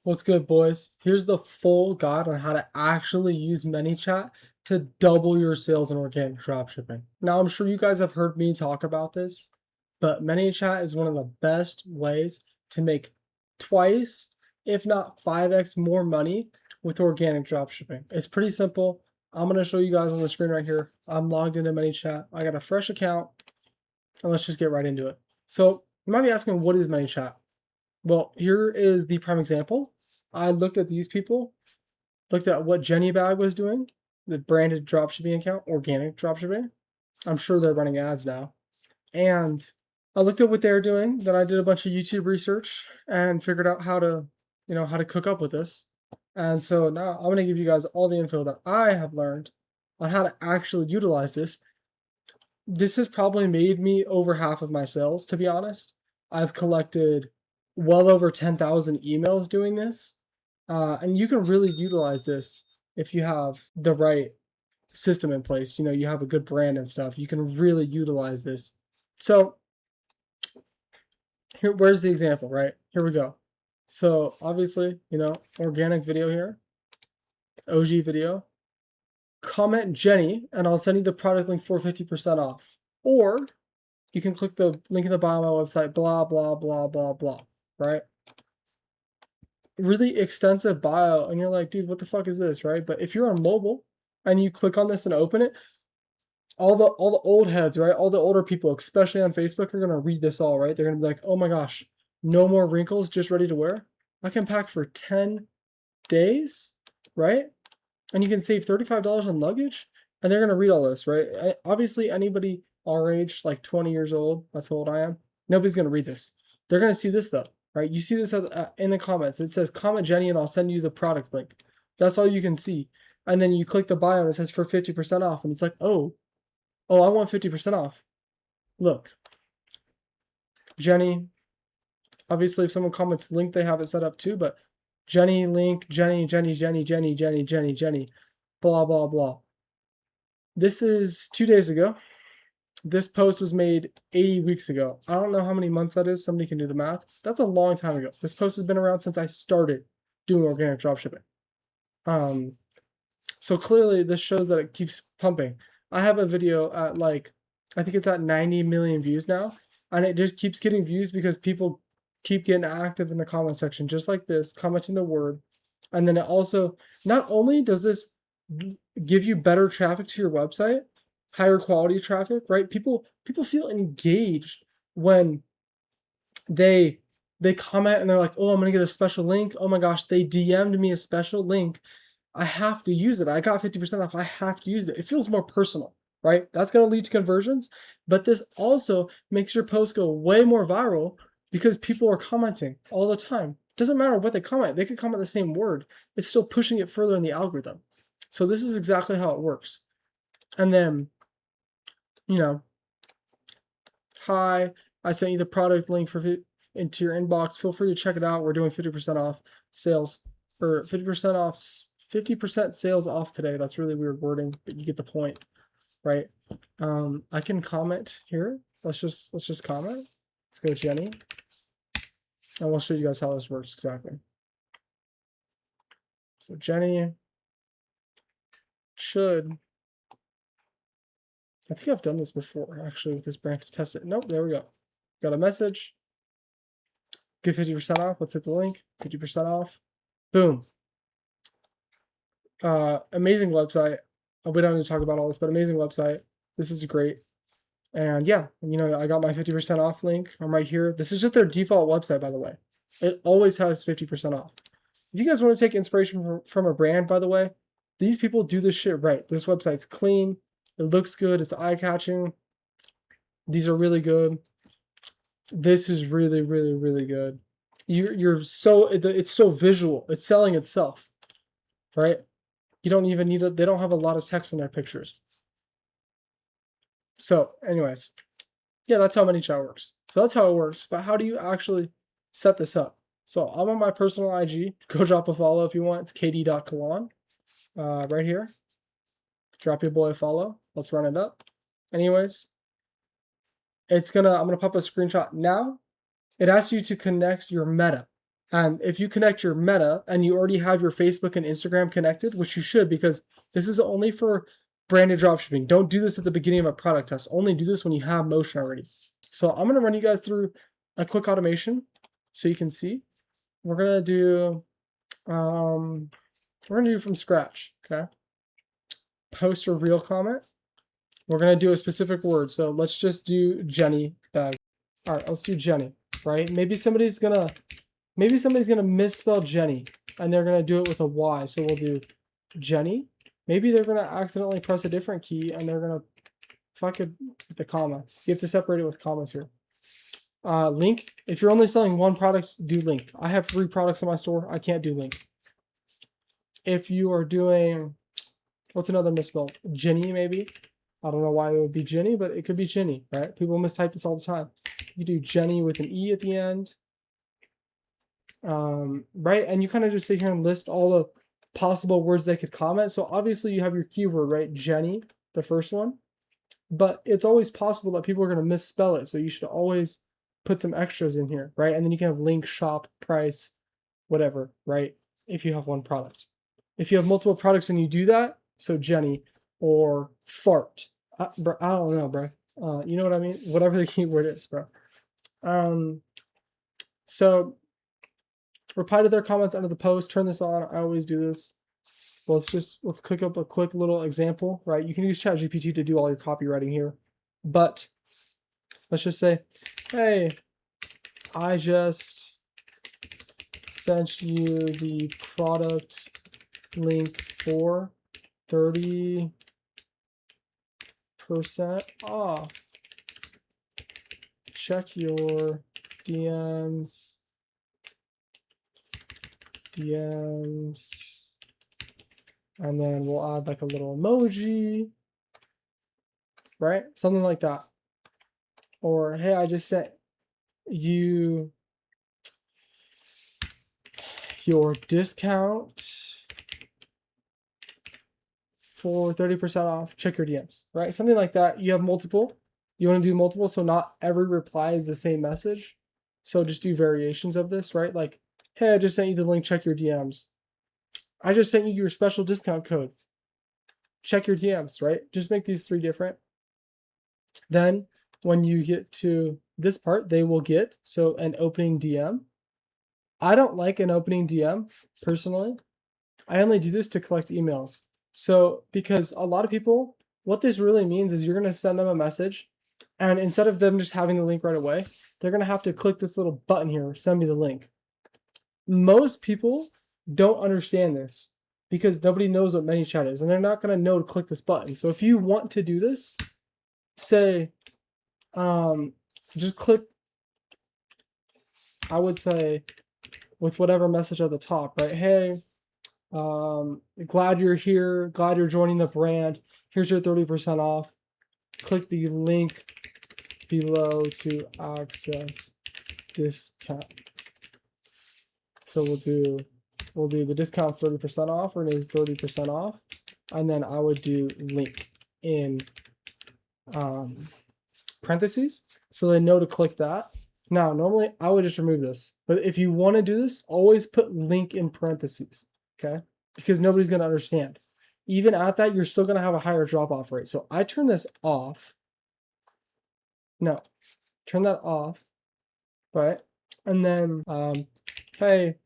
What's good, boys? Here's the full guide on how to actually use Manychat to double your sales in organic dropshipping. Now, I'm sure you guys have heard me talk about this, but Manychat is one of the best ways to make twice, if not 5x more money with organic dropshipping. It's pretty simple. I'm going to show you guys on the screen right here. I'm logged into Manychat. I got a fresh account, and let's just get right into it. So you might be asking, what is Manychat? Well, here is the prime example. I looked at these people, looked at what Jenny Bag was doing, the branded dropshipping account, organic dropshipping. I'm sure they're running ads now. And I looked at what they're doing. Then I did a bunch of YouTube research and figured out how to, how to cook up with this. And so now I'm going to give you guys all the info that I have learned on how to actually utilize this. This has probably made me over half of my sales, to be honest. I've collected well over 10,000 emails doing this. And you can really utilize this if you have the right system in place. You have a good brand and stuff. You can really utilize this. So where's the example, right? Here we go. So obviously, organic video here, OG video. Comment Jenny, and I'll send you the product link for 50% off. Or you can click the link in the bio of my website, blah, blah, blah, blah, blah, right? Really extensive bio, and you're like, dude, what the fuck is this, right? But if you're on mobile and you click on this and open it, all the old heads, right? All the older people, especially on Facebook, are gonna read this all, right? They're gonna be like, oh my gosh, no more wrinkles, just ready to wear. I can pack for 10 days, right? And you can save $35 on luggage, and they're gonna read all this, right? Obviously, anybody our age, like 20 years old, that's how old I am, nobody's gonna read this. They're gonna see this though. Right? You see this in the comments. It says, comment Jenny and I'll send you the product link. That's all you can see. And then you click the bio and it says for 50% off. And it's like, oh, I want 50% off. Look, Jenny, obviously if someone comments link, they have it set up too, but Jenny, link, Jenny, blah, blah, blah. This is 2 days ago. This post was made 80 weeks ago. I don't know how many months that is. Somebody can do the math. That's a long time ago. This post has been around since I started doing organic dropshipping. So clearly this shows that it keeps pumping. I have a video at I think it's at 90 million views now, and it just keeps getting views because people keep getting active in the comment section, just like this, commenting the word. And then it also, not only does this give you better traffic to your website, higher quality traffic, right? People feel engaged when they comment and they're like, oh, I'm gonna get a special link. Oh my gosh, they DM'd me a special link. I have to use it. I got 50% off. I have to use it. It feels more personal, right? That's gonna lead to conversions, but this also makes your post go way more viral because people are commenting all the time. It doesn't matter what they comment. They could comment the same word. It's still pushing it further in the algorithm. So this is exactly how it works. And then, hi, I sent you the product link into your inbox. Feel free to check it out. We're doing 50% off sales, or 50% sales off today. That's really weird wording, but you get the point, right? I can comment here. Let's just comment. Let's go Jenny, and we'll show you guys how this works exactly. So Jenny should, I think I've done this before, actually, with this brand to test it. Nope, there we go. Got a message. Get 50% off. Let's hit the link. 50% off. Boom. Amazing website. We don't need to talk about all this, but amazing website. This is great. And yeah, I got my 50% off link. I'm right here. This is just their default website, by the way. It always has 50% off. If you guys want to take inspiration from a brand, by the way, these people do this shit right. This website's clean. It looks good. It's eye-catching. These are really good. This is really, really, really good. It's so visual. It's selling itself, right? You don't even need they don't have a lot of text in their pictures. So anyways, yeah, that's how Manychat works. So that's how it works. But how do you actually set this up? So I'm on my personal IG. Go drop a follow if you want. It's kd.kalan. Right here. Drop your boy a follow. Let's run it up. Anyways, I'm gonna pop a screenshot now. It asks you to connect your meta. And if you connect your Meta and you already have your Facebook and Instagram connected, which you should, because this is only for branded dropshipping. Don't do this at the beginning of a product test. Only do this when you have motion already. So I'm going to run you guys through a quick automation so you can see. We're going to do from scratch, okay? Post a real comment. We're going to do a specific word. So let's just do Jenny bag. All right, let's do Jenny, right? Maybe somebody's going to misspell Jenny and they're going to do it with a Y. So we'll do Jenny. Maybe they're going to accidentally press a different key and they're going to fuck it with the comma. You have to separate it with commas here. Link. If you're only selling one product, do link. I have 3 products in my store. I can't do link. If you are doing, what's another misspell? Jenny, maybe. I don't know why it would be Jenny, but it could be Jenny, right? People mistype this all the time. You do Jenny with an E at the end. Right? And you kind of just sit here and list all the possible words they could comment. So obviously you have your keyword, right? Jenny, the first one. But it's always possible that people are going to misspell it. So you should always put some extras in here, right? And then you can have link, shop, price, whatever, right? If you have one product. If you have multiple products and you do that, so Jenny or fart. Bro, I don't know, bro. You know what I mean? Whatever the keyword is, bro. So reply to their comments under the post. Turn this on. I always do this. Well, let's click up a quick little example, right? You can use ChatGPT to do all your copywriting here, but let's just say, hey, I just sent you the product link for 30% off. Check your DMs. And then we'll add like a little emoji, right? Something like that. Or, hey, I just sent you your discount for 30% off. Check your DMs, right? Something like that. You have multiple. You want to do multiple, so not every reply is the same message. So just do variations of this, right? Like, hey, I just sent you the link. Check your DMs. I just sent you your special discount code. Check your DMs, right? Just make these 3 different. Then when you get to this part, they will get, so an opening DM. I don't like an opening DM personally. I only do this to collect emails. So because a lot of people, what this really means is you're going to send them a message and instead of them just having the link right away, they're going to have to click this little button here, send me the link. Most people don't understand this because nobody knows what Manychat is and they're not going to know to click this button. So if you want to do this, say, just click, I would say, with whatever message at the top, right? Hey, glad you're here. Glad you're joining the brand. Here's your 30% off. Click the link below to access discount. So we'll do the discount 30% off, or maybe 30% off, and then I would do link in parentheses so they know to click that. Now, normally I would just remove this, but if you want to do this, always put link in parentheses, okay? Because nobody's going to understand. Even at that, you're still going to have a higher drop-off rate. So I turn this off. No, turn that off, right? And then, hey,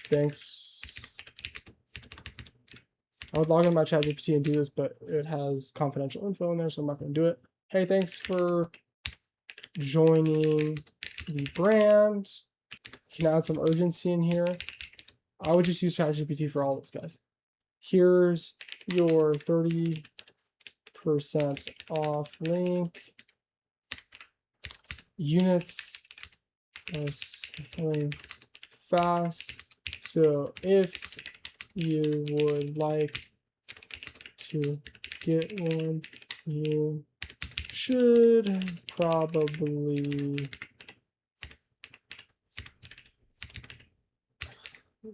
thanks. I would log in my ChatGPT and do this, but it has confidential info in there, so I'm not going to do it. Hey, thanks for joining the brand. You can add some urgency in here. I would just use ChatGPT for all this, guys. Here's your 30% off link. Units are selling fast, so if you would like to get one, you should probably,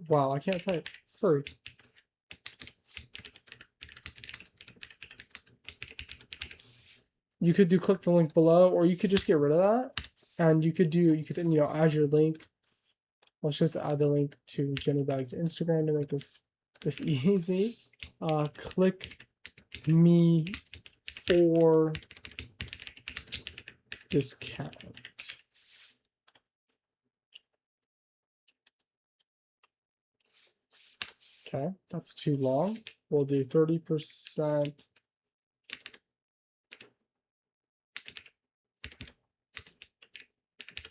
wow, I can't type, hurry. You could do click the link below, or you could just get rid of that And you could add your link. Let's just add the link to Jenny Bag's Instagram to make this easy. Click me for discount. Okay, that's too long. We'll do 30%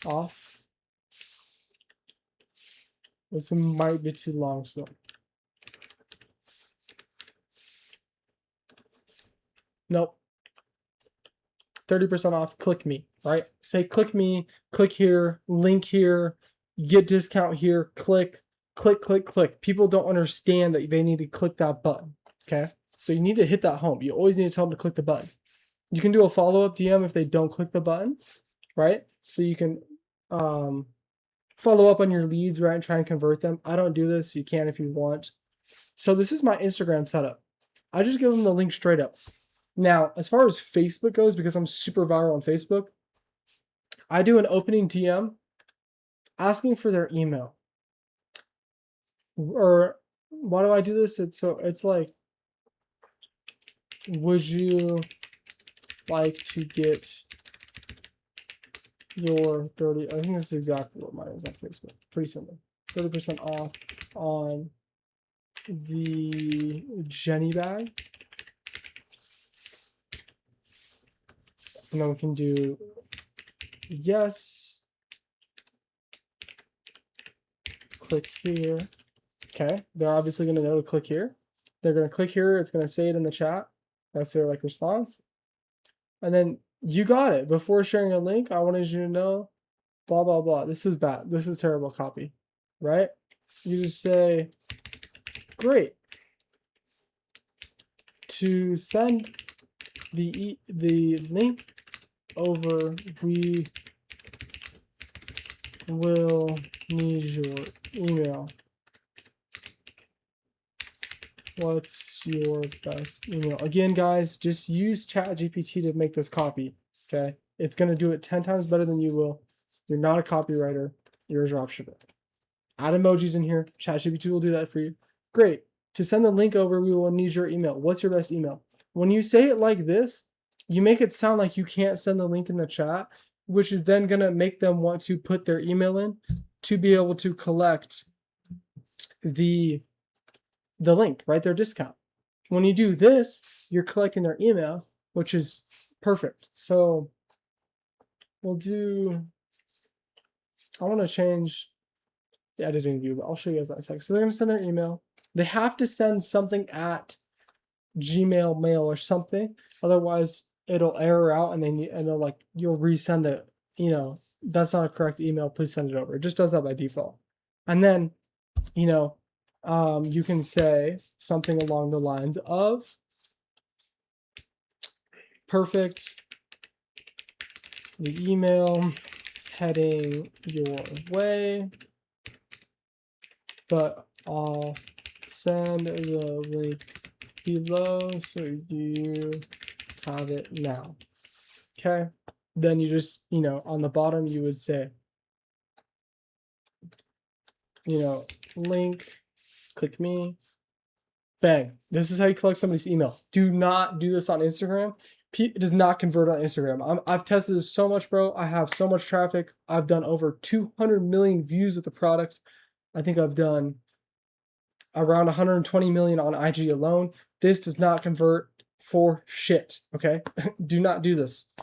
off. This might be too long, so nope. 30% off, click me, right? Say click me, click here, link here, get discount here, click. People don't understand that they need to click that button, okay? So you need to hit that home. You always need to tell them to click the button. You can do a follow-up DM if they don't click the button, right? So you can follow up on your leads, right, and try and convert them. I don't do this. You can if you want. So this is my Instagram setup. I just give them the link straight up. Now, as far as Facebook goes, because I'm super viral on Facebook, I do an opening DM asking for their email. Or why do I do this? It's like, would you like to get your 30, I think this is exactly what mine is on Facebook. Pretty simple. 30% off on the Jenny bag. And then we can do yes. Click here. Okay, they're obviously going to know to click here. They're going to click here. It's going to say it in the chat. That's their like response. And then you got it. Before sharing a link, I wanted you to know, blah, blah, blah. This is bad. This is terrible copy, right? You just say, great. To send the link over, we will need your email. What's your best email? Again, guys, just use ChatGPT to make this copy, okay? It's going to do it 10 times better than you will. You're not a copywriter. You're a dropshipper. Add emojis in here. ChatGPT will do that for you. Great. To send the link over, we will need your email. What's your best email? When you say it like this, you make it sound like you can't send the link in the chat, which is then going to make them want to put their email in to be able to collect the link, right? Their discount. When you do this, you're collecting their email, which is perfect. So we'll do, I want to change the editing view, but I'll show you guys that in a second. So they're going to send their email. They have to send something at Gmail mail or something. Otherwise it'll error out and they'll like, you'll resend it. You know, that's not a correct email. Please send it over. It just does that by default. And then, you know, you can say something along the lines of, perfect, the email is heading your way, but I'll send the link below so you have it now. Okay, then you just, you know, on the bottom you would say, you know, link, click me, bang. This is how you collect somebody's email. Do not do this on Instagram. It does not convert on Instagram. I've tested this so much, bro. I have so much traffic. I've done over 200 million views with the product. I think I've done around 120 million on IG alone. This does not convert for shit, okay? Do not do this.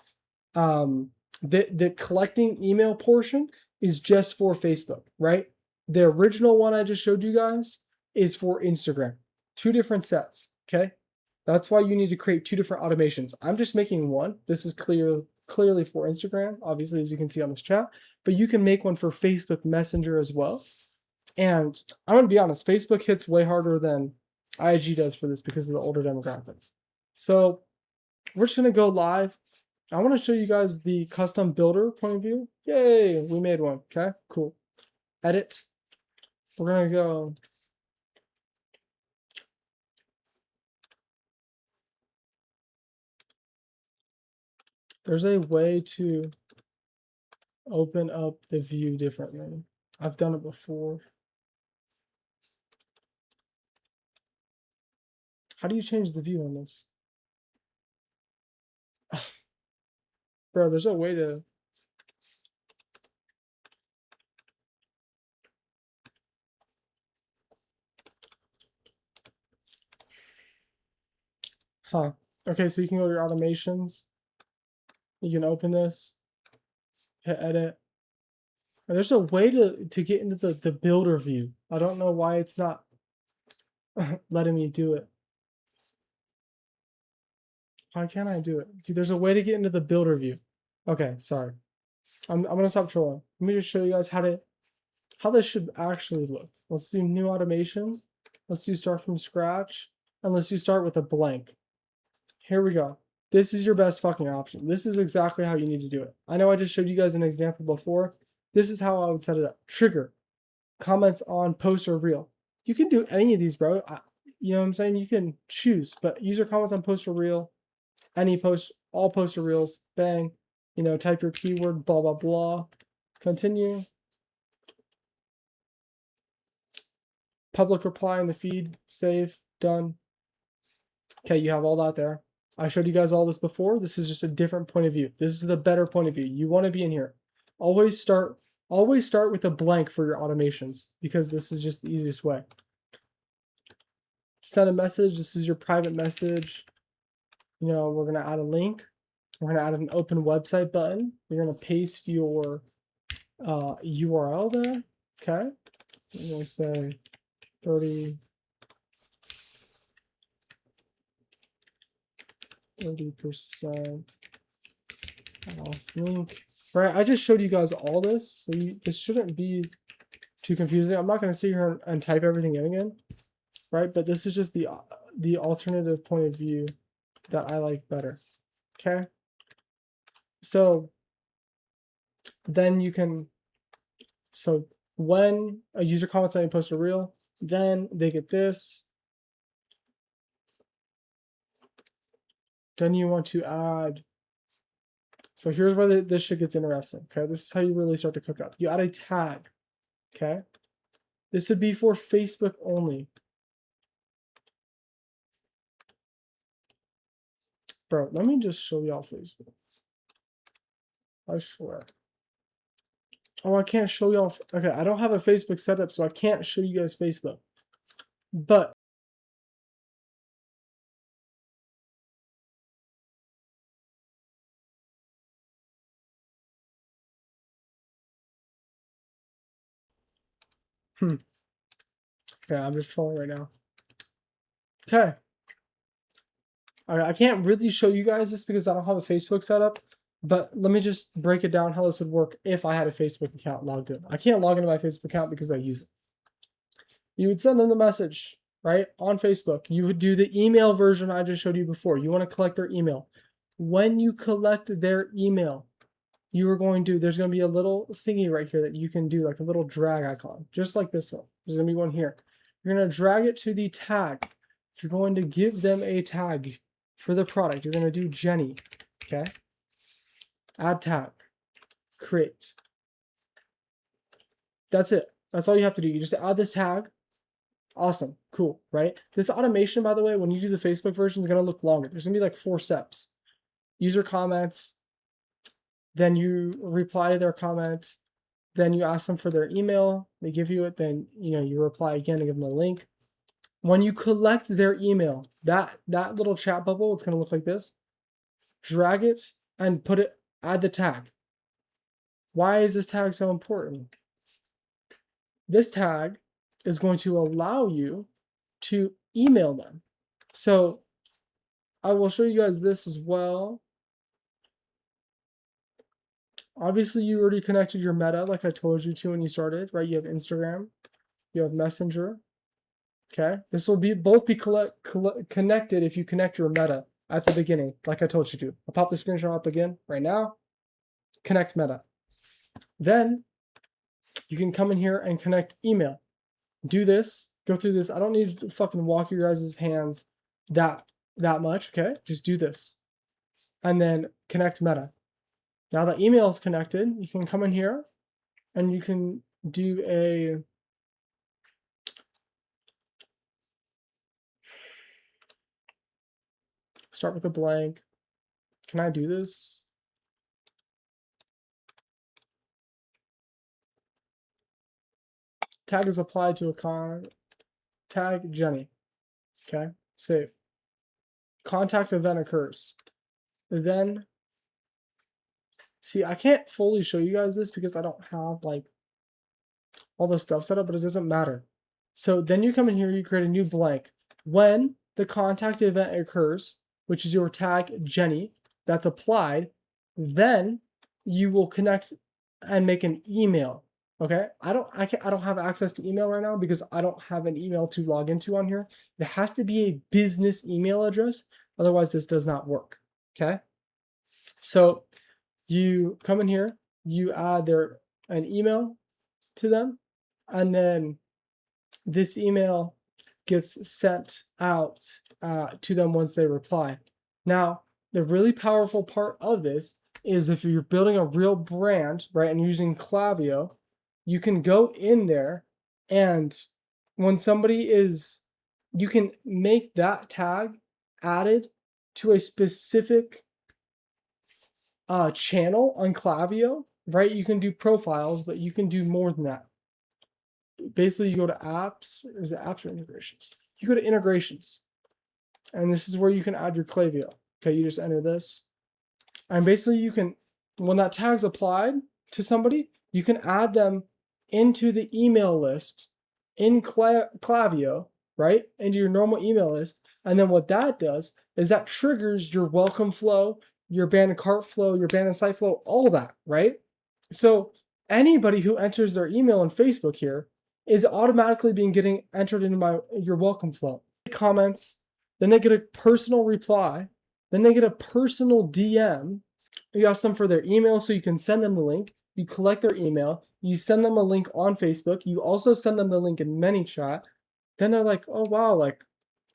The collecting email portion is just for Facebook, right? The original one I just showed you guys is for Instagram. Two different sets, okay? That's why you need to create two different automations. I'm just making one. This is clearly for Instagram, obviously, as you can see on this chat, but you can make one for Facebook Messenger as well. And I'm gonna be honest, Facebook hits way harder than IG does for this because of the older demographic. So we're just gonna go live. I want to show you guys the custom builder point of view. Yay, we made one. Okay, cool. Edit. We're gonna go. There's a way to open up the view differently. I've done it before. How do you change the view on this? Bro, there's a way to... Huh. Okay, so you can go to your automations. You can open this, hit edit. And there's a way to get into the builder view. I don't know why it's not letting me do it. Why can't I do it? Dude, there's a way to get into the builder view. Okay, sorry. I'm gonna stop trolling. Let me just show you guys how this should actually look. Let's do new automation. Let's do start from scratch. And let's do start with a blank. Here we go. This is your best fucking option. This is exactly how you need to do it. I know I just showed you guys an example before. This is how I would set it up. Trigger. Comments on post or reel. You can do any of these, bro. You know what I'm saying? You can choose, but user comments on post or reel. Any post, all post or reels. Bang. You know, type your keyword, blah, blah, blah. Continue. Public reply in the feed. Save. Done. Okay, you have all that there. I showed you guys all this before. This is just a different point of view. This is the better point of view. You want to be in here. Always start with a blank for your automations because this is just the easiest way. Send a message. This is your private message. You know, we're going to add a link. We're going to add an open website button. You're going to paste your URL there. Okay. I'm going to say 30% off link. Right, I just showed you guys all this, so this shouldn't be too confusing. I'm not going to sit here and type everything in again, right? But this is just the alternative point of view that I like better. Okay, so then you can, so when a user comments on a post a reel, then they get this. Then you want to add, so here's where this shit gets interesting. Okay, this is how you really start to cook up. You add a tag. Okay, this would be for Facebook only. Bro, let me just show y'all Facebook. I swear. Oh, I can't show y'all. Okay, I don't have a Facebook setup, so I can't show you guys Facebook. But okay, I'm just trolling right now. Okay. All right, I can't really show you guys this because I don't have a Facebook setup, but let me just break it down how this would work if I had a Facebook account logged in. I can't log into my Facebook account because I use it. You would send them the message, right, on Facebook. You would do the email version I just showed you before. You want to collect their email. When you collect their email, you are going to, there's going to be a little thingy right here that you can do, like a little drag icon, just like this one. There's going to be one here. You're going to drag it to the tag. You're going to give them a tag for the product. You're going to do Jenny, okay? Add tag, create. That's it. That's all you have to do. You just add this tag. Awesome, cool, right? This automation, by the way, when you do the Facebook version, is going to look longer. There's going to be like 4 steps. User comments, then you reply to their comment, then you ask them for their email, they give you it, then you reply again and give them a link. When you collect their email, that little chat bubble, it's going to look like this. Drag it and add the tag. Why is this tag so important? This tag is going to allow you to email them. So I will show you guys this as well. Obviously, you already connected your Meta like I told you to when you started, right? You have Instagram, you have Messenger. Okay, this will both be connected if you connect your Meta at the beginning, like I told you to. I'll pop the screenshot up again right now. Connect Meta. Then you can come in here and connect email. Do this, go through this. I don't need to fucking walk your guys' hands that much, okay? Just do this. And then connect Meta. Now that email is connected, you can come in here and you can do a start with a blank. Can I do this? Tag is applied to a tag Jenny. Okay, save. Contact event occurs. Then, see, I can't fully show you guys this because I don't have like all the stuff set up, but it doesn't matter. So then you come in here, you create a new blank. When the contact event occurs, which is your tag Jenny, that's applied, then you will connect and make an email. Okay, I don't have access to email right now because I don't have an email to log into on here. It has to be a business email address, otherwise this does not work. Okay, so you come in here, you add an email to them, and then this email gets sent out to them once they reply. Now, the really powerful part of this is if you're building a real brand, right, and using Klaviyo, you can go in there and when somebody is, you can make that tag added to a specific channel on Klaviyo, right? You can do profiles, but you can do more than that. Basically, you go to apps, or is it apps or integrations? You go to integrations, and this is where you can add your Klaviyo. Okay, you just enter this, and basically you can, when that tag's applied to somebody, you can add them into the email list in Klaviyo, right? Into your normal email list, and then what that does is that triggers your welcome flow, your abandoned cart flow, your abandoned site flow, all that, right? So anybody who enters their email on Facebook here is automatically getting entered into your welcome flow. Comments, then they get a personal reply, then they get a personal DM. You ask them for their email so you can send them the link. You collect their email, you send them a link on Facebook, you also send them the link in Manychat. Then they're like, oh wow, like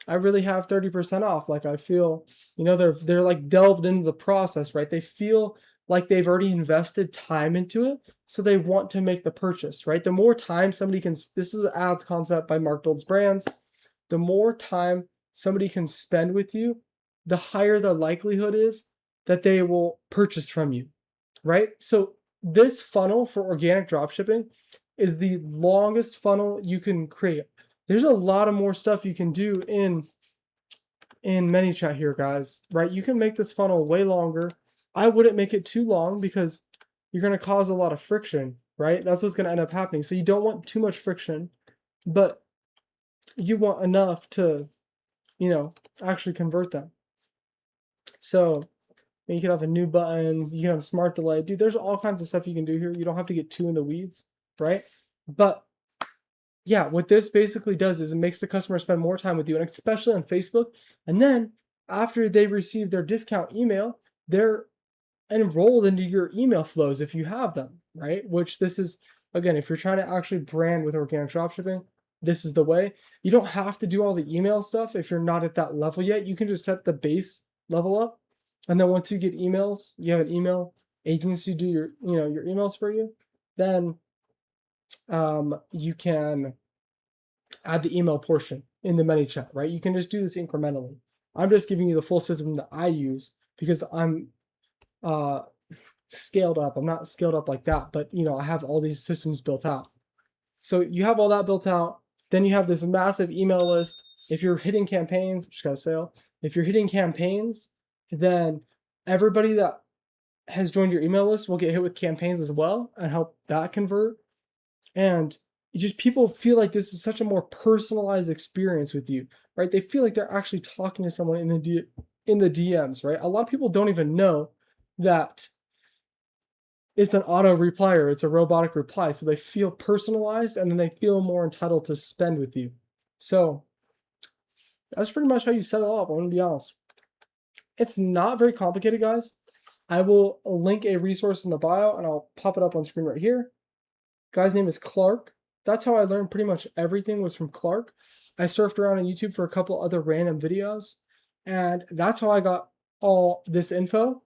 I really have 30% off. Like I feel, you know, they're like delved into the process, right? They feel like they've already invested time into it, so they want to make the purchase, right? The more time somebody can, this is the ads concept by Mark Builds Brands. The more time somebody can spend with you, the higher the likelihood is that they will purchase from you, right? So this funnel for organic dropshipping is the longest funnel you can create. There's a lot of more stuff you can do in Manychat here, guys, right? You can make this funnel way longer. I wouldn't make it too long because you're going to cause a lot of friction, right? That's what's going to end up happening. So you don't want too much friction, but you want enough to, you know, actually convert them. So you can have a new button, you can have smart delay. Dude, there's all kinds of stuff you can do here. You don't have to get too in the weeds, right? But yeah, what this basically does is it makes the customer spend more time with you, and especially on Facebook. And then after they receive their discount email, they're enrolled into your email flows if you have them, right? Which this is, again, if you're trying to actually brand with organic dropshipping, this is the way. You don't have to do all the email stuff if you're not at that level yet. You can just set the base level up. And then once you get emails, you have an email agency do your emails for you, then you can add the email portion in the Manychat, right? You can just do this incrementally. I'm just giving you the full system that I use because I'm scaled up. I'm not scaled up like that, but you know, I have all these systems built out. So you have all that built out. Then you have this massive email list. If you're hitting campaigns, just got a sale. If you're hitting campaigns, then everybody that has joined your email list will get hit with campaigns as well and help that convert. And just people feel like this is such a more personalized experience with you, right? They feel like they're actually talking to someone in the DMs, right? A lot of people don't even know that it's an auto reply or it's a robotic reply. So they feel personalized and then they feel more entitled to spend with you. So that's pretty much how you set it up. I'm gonna be honest. It's not very complicated, guys. I will link a resource in the bio and I'll pop it up on screen right here. Guy's name is Clark. That's how I learned pretty much everything was from Clark. I surfed around on YouTube for a couple other random videos, and that's how I got all this info.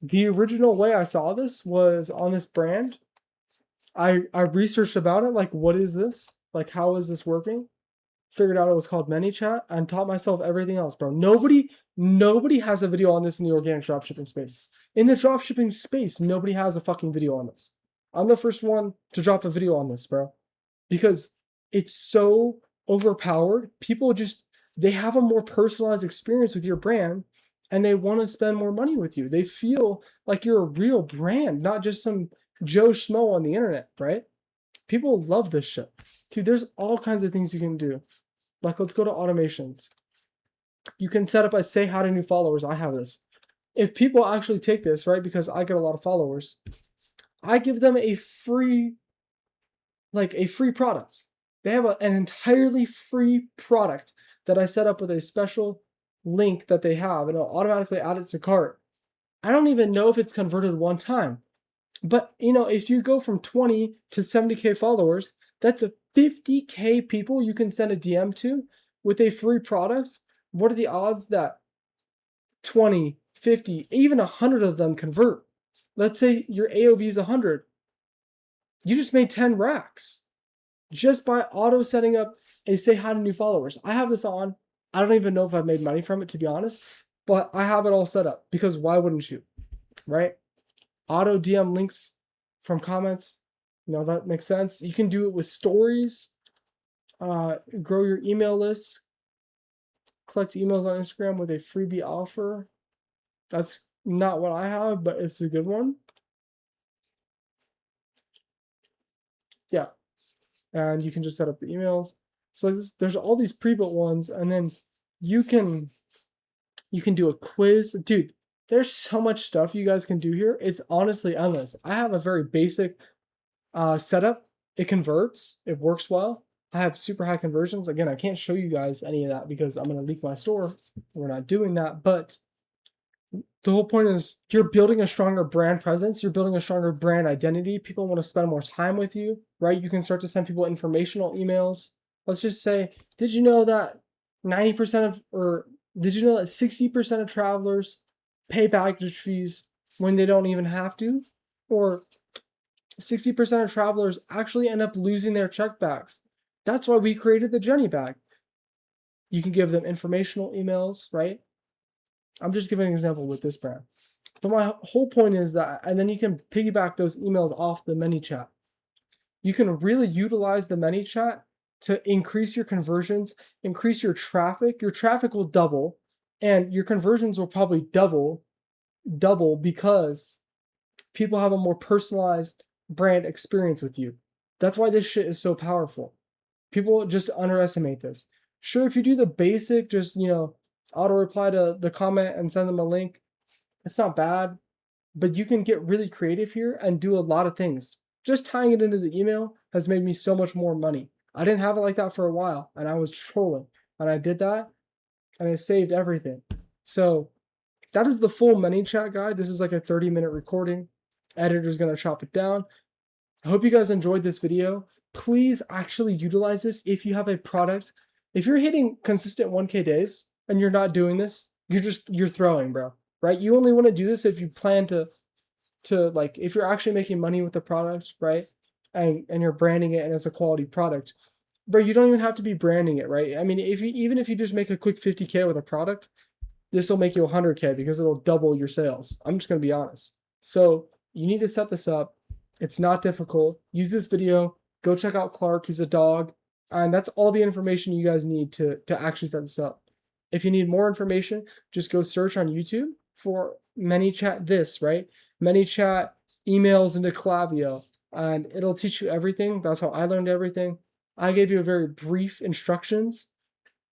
The original way I saw this was on this brand. I researched about it, like, what is this? Like, how is this working? Figured out it was called Manychat and taught myself everything else, bro. Nobody has a video on this in the organic dropshipping space. In the dropshipping space, nobody has a fucking video on this. I'm the first one to drop a video on this, bro, because it's so overpowered. People just, they have a more personalized experience with your brand and they want to spend more money with you. They feel like you're a real brand, not just some Joe Schmo on the internet, right? People love this shit. Dude, there's all kinds of things you can do. Like, let's go to automations. You can set up a say hi to new followers. I have this. If people actually take this, right, because I get a lot of followers, I give them a free product. They have an entirely free product that I set up with a special link that they have, and it'll automatically add it to cart. I don't even know if it's converted one time. But, you know, if you go from 20 to 70K followers, that's a 50K people you can send a DM to with a free product. What are the odds that 20, 50, even 100 of them convert? Let's say your AOV is 100. You just made 10 racks just by auto setting up a say hi to new followers. I have this on. I don't even know if I've made money from it, to be honest, but I have it all set up because why wouldn't you, right? Auto DM links from comments. You know, that makes sense. You can do it with stories. Grow your email list. Collect emails on Instagram with a freebie offer. That's not what I have, but it's a good one. Yeah. And you can just set up the emails. So there's all these pre-built ones, and then you can do a quiz. Dude, there's so much stuff you guys can do here. It's honestly endless. I have a very basic setup. It converts. It works well. I have super high conversions. Again, I can't show you guys any of that because I'm going to leak my store. We're not doing that. But the whole point is you're building a stronger brand presence. You're building a stronger brand identity. People want to spend more time with you, right? You can start to send people informational emails. Let's just say, did you know that 60% of travelers pay baggage fees when they don't even have to? Or 60% of travelers actually end up losing their check bags. That's why we created the Jenny bag. You can give them informational emails, right? I'm just giving an example with this brand. But my whole point is that, and then you can piggyback those emails off the Manychat. You can really utilize the Manychat to increase your conversions, increase your traffic. Your traffic will double, and your conversions will probably double because people have a more personalized brand experience with you. That's why this shit is so powerful. People just underestimate this. Sure, if you do the basic, just, you know, auto reply to the comment and send them a link, it's not bad, but you can get really creative here and do a lot of things. Just tying it into the email has made me so much more money. I didn't have it like that for a while, and I was trolling, and I did that, and it saved everything. So that is the full Manychat guide. This is like a 30-minute recording. Editor's going to chop it down. I hope you guys enjoyed this video. Please actually utilize this if you have a product. If you're hitting consistent 1K days and you're not doing this, you're throwing, bro, right? You only want to do this if you plan to like, if you're actually making money with the product, right? And you're branding it and it's a quality product. Bro, you don't even have to be branding it, right? I mean, even if you just make a quick 50K with a product, this will make you 100K because it'll double your sales. I'm just going to be honest. So you need to set this up. It's not difficult. Use this video. Go check out Clark. He's a dog. And that's all the information you guys need to actually set this up. If you need more information, just go search on YouTube for Manychat this, right? Manychat emails into Klaviyo, and it'll teach you everything. That's how I learned everything. I gave you a very brief instructions.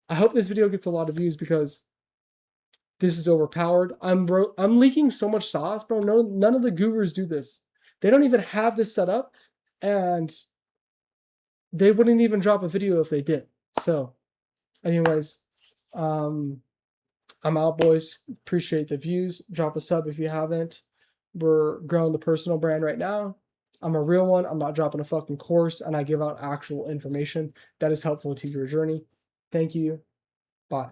I hope this video gets a lot of views because this is overpowered. I'm leaking so much sauce, bro. No, none of the gurus do this. They don't even have this set up, and they wouldn't even drop a video if they did. So, anyways, I'm out, boys. Appreciate the views. Drop a sub if you haven't. We're growing the personal brand right now. I'm a real one. I'm not dropping a fucking course, and I give out actual information that is helpful to your journey. Thank you. Bye.